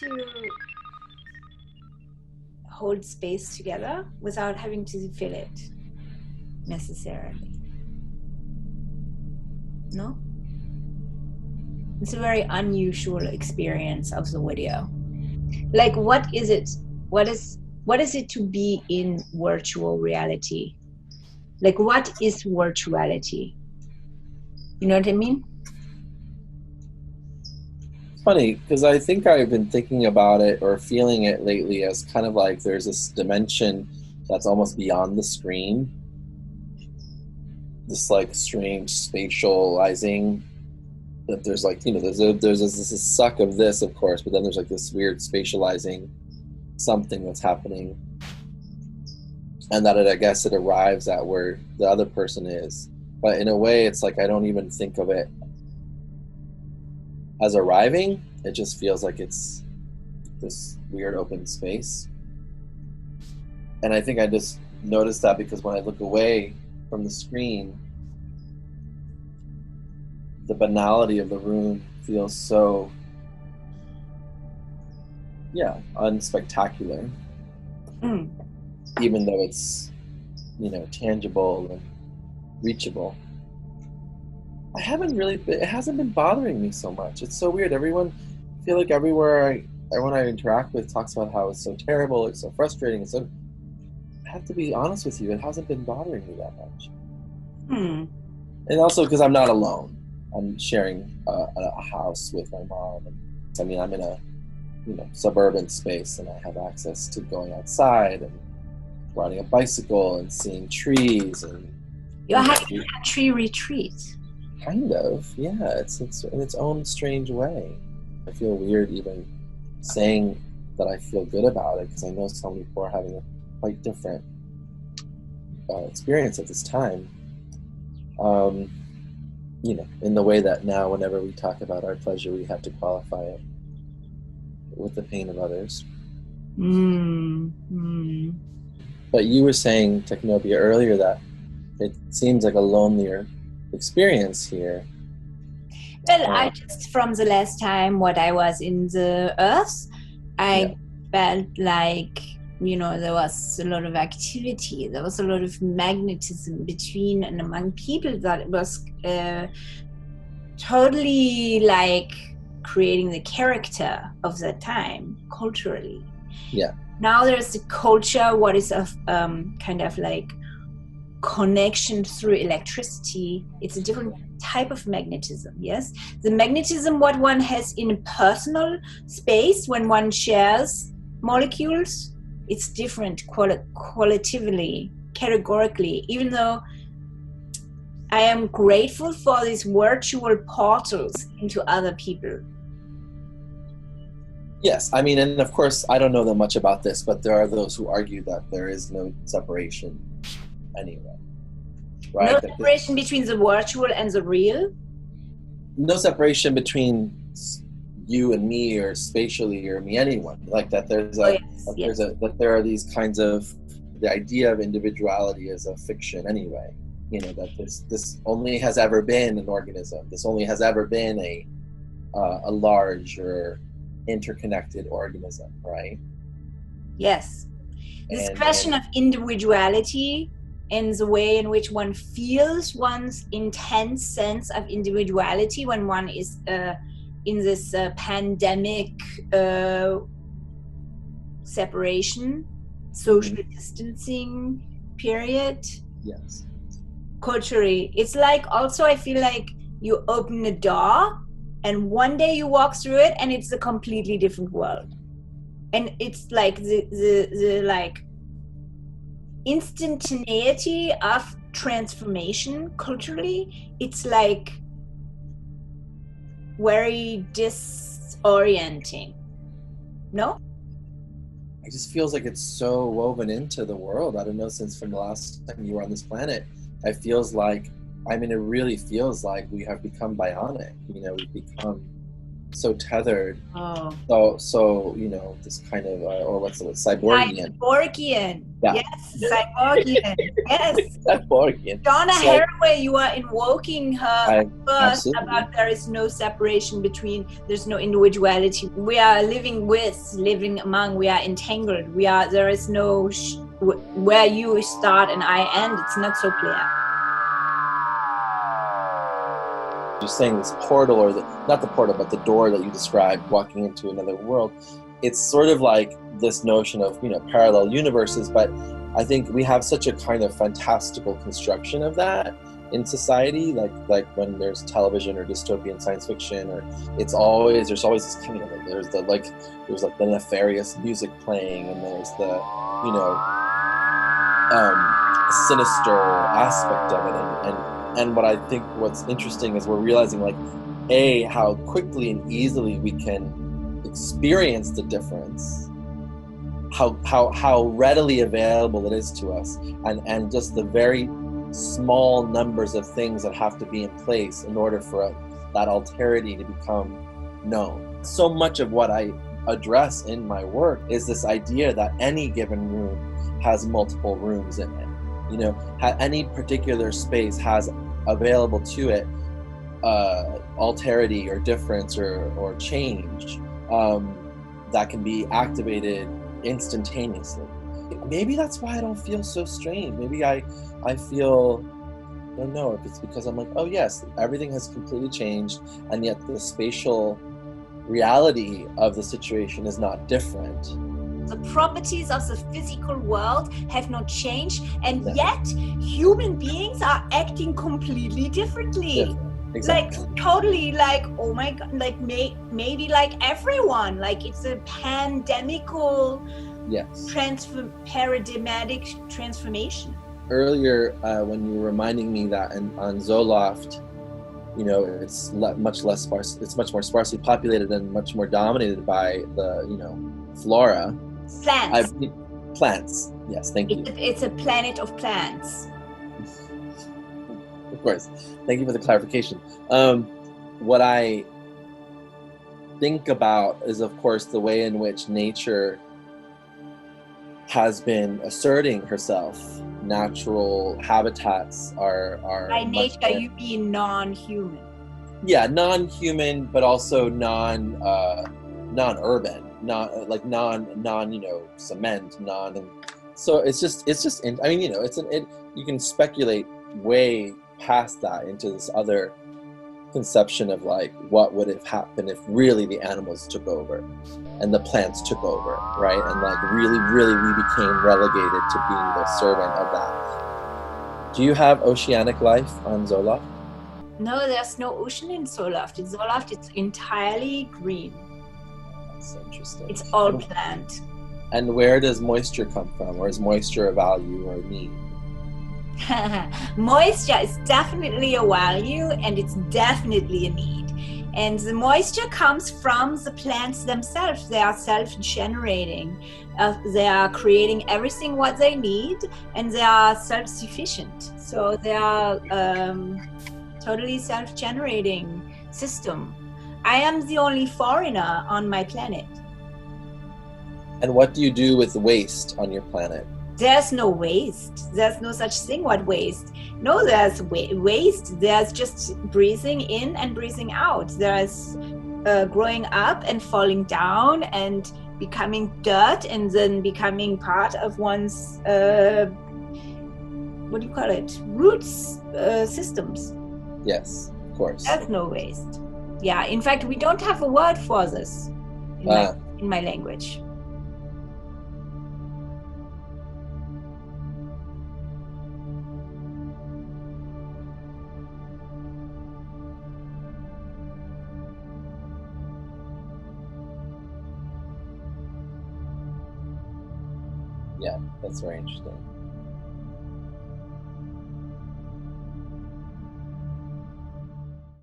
to hold space together without having to feel it necessarily. No? It's a very unusual experience of the video. Like, what is it? What is it to be in virtual reality? Like, what is virtuality? You know what I mean? Funny, because I think I've been thinking about it or feeling it lately as kind of like there's this dimension that's almost beyond the screen. This like strange spatializing that there's like, you know, there's this suck of this, of course, but then there's like this weird spatializing something that's happening. And that I guess it arrives at where the other person is. But in a way, it's like I don't even think of it as arriving. It just feels like it's this weird open space. And I think I just noticed that because when I look away from the screen, the banality of the room feels so, unspectacular. Even though it's, you know, tangible and reachable. It hasn't been bothering me so much. It's so weird. I feel like everyone I interact with talks about how it's so terrible, it's so frustrating. I have to be honest with you, it hasn't been bothering me that much. And also because I'm not alone. I'm sharing a house with my mom. I mean, I'm in a, you know, suburban space, and I have access to going outside and riding a bicycle and seeing trees. And you're having a tree retreat. Kind of, yeah. It's in its own strange way. I feel weird even saying that I feel good about it because I know so many people are having a quite different experience at this time. You know, in the way that now whenever we talk about our pleasure, we have to qualify it with the pain of others. But you were saying, Technopia, earlier that it seems like a lonelier experience here. Well, I just, from the last time what I was in the Earth, I felt like, you know, there was a lot of activity, there was a lot of magnetism between and among people, that it was totally like creating the character of that time culturally. Yeah. Now there's the culture, what is of kind of like connection through electricity. It's a different type of magnetism, yes? The magnetism what one has in a personal space when one shares molecules, it's different qualitatively, categorically, even though I am grateful for these virtual portals into other people. Yes, I mean, and of course, I don't know that much about this, but there are those who argue that there is no separation anyway. Right? No separation between the virtual and the real? No separation between you and me, or spatially, or me, anyone. Like that there's that there are these kinds of, the idea of individuality is a fiction anyway. You know, that this only has ever been an organism. This only has ever been a large or interconnected organism, right? Yes. This question of individuality and the way in which one feels one's intense sense of individuality when one is in this pandemic separation, social distancing period. Yes. Culturally, it's like, also I feel like you open a door and one day you walk through it and it's a completely different world, and it's like the like instantaneity of transformation culturally. It's like very disorienting. No? It just feels like it's so woven into the world. I don't know, since from the last time you were on this planet, it feels like, I mean, it really feels like we have become bionic. You know, we've become so tethered, Oh. so you know, this kind of or what's the word, cyborgian. Cyborgian. Yeah. Yes, cyborgian. Yes. Cyborgian. Donna So Haraway, you are invoking her first absolutely. about there is no separation between, there's no individuality. We are living with, living among, we are entangled. There is no, where you start and I end, it's not so clear. You're saying this portal, or not the portal, but the door that you described, walking into another world. It's sort of like this notion of, you know, parallel universes, but I think we have such a kind of fantastical construction of that in society, like when there's television or dystopian science fiction, or there's always this kind of, there's the nefarious music playing, and there's the, you know, sinister aspect of it, and what I think what's interesting is we're realizing, like, how quickly and easily we can experience the difference, how readily available it is to us, and just the very small numbers of things that have to be in place in order for that alterity to become known. So much of what I address in my work is this idea that any given room has multiple rooms in it. You know, any particular space has available to it alterity or difference or change that can be activated instantaneously. Maybe that's why I don't feel so strange. Maybe I feel, I don't know if it's because I'm like, oh yes, everything has completely changed, and yet the spatial reality of the situation is not different. The properties of the physical world have not changed, and yet human beings are acting completely differently. Exactly. Like totally, like, oh my god, like maybe like everyone, like it's a pandemical, paradigmatic transformation. Earlier, when you were reminding me that on ZöLoft, you know, it's much less sparse. It's much more sparsely populated and much more dominated by the, you know, flora. Plants. Plants. Yes, thank you. It's a planet of plants. Of course. Thank you for the clarification. What I think about is, of course, the way in which nature has been asserting herself. Natural habitats are by nature, you mean non-human. Yeah, non-human, but also non-urban, non, you know, cement, so it's just I mean, you know, you can speculate way past that into this other conception of, like, what would have happened if really the animals took over and the plants took over, right? And like really we became relegated to being the servant of that. Do you have oceanic life on ZöLoft? No, there's no ocean in ZöLoft. In ZöLoft, it's entirely green. That's interesting. It's all plant. And where does moisture come from? Or is moisture a value or a need? Moisture is definitely a value, and it's definitely a need. And the moisture comes from the plants themselves. They are self-generating. They are creating everything what they need, and they are self-sufficient. So they are totally self-generating system. I am the only foreigner on my planet. And what do you do with waste on your planet? There's no waste. There's no such thing what waste. No, there's waste. There's just breathing in and breathing out. There's growing up and falling down and becoming dirt, and then becoming part of one's what do you call it? Roots systems. Yes, of course. There's no waste. Yeah, in fact, we don't have a word for this in my language. Yeah, that's very interesting.